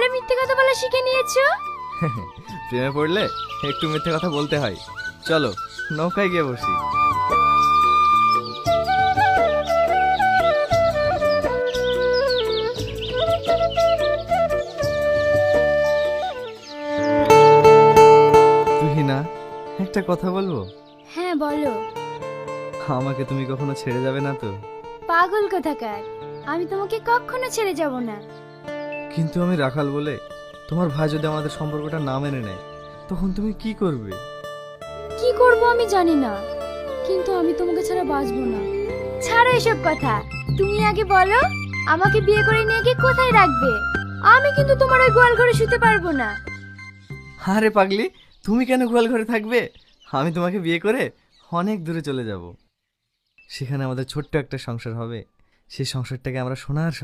তাহলে মিথ্যে কথা বলা শিখে নিয়েছো? প্রেমে পড়লে একটু মিথ্যে কথা বলতে হয়। চলো নৌকায় গিয়ে বসি। তুহিনা, একটা কথা বলবো? হ্যাঁ বলো। আমাকে তুমি কখনো ছেড়ে যাবে না তো? পাগল কোথাকার, আমি তোমাকে কখনো ছেড়ে যাব না। কিন্তু আমি রাখাল বলে তোমার ভাই যদি আমাদের সম্পর্কটা না মেনে নেয়, তখন তুমি কি করবে? কি করব আমি জানি না, কিন্তু আমি তোমাকে ছাড়া বাঁচবো না। ছাড়ো এসব কথা, তুমি আগে বলো আমাকে বিয়ে করে নিয়ে গিয়ে কোথায় রাখবে? আমি কিন্তু তোমার ওই গোয়াল ঘরে শুতে পারবো না। আরে পাগলি, তুমি কেন গোয়াল ঘরে থাকবে? আমি তোমাকে বিয়ে করে অনেক দূরে চলে যাব। সেখানে আমাদের ছোট্ট একটা সংসার হবে। সেই সংসারটাকে আমরা সোনার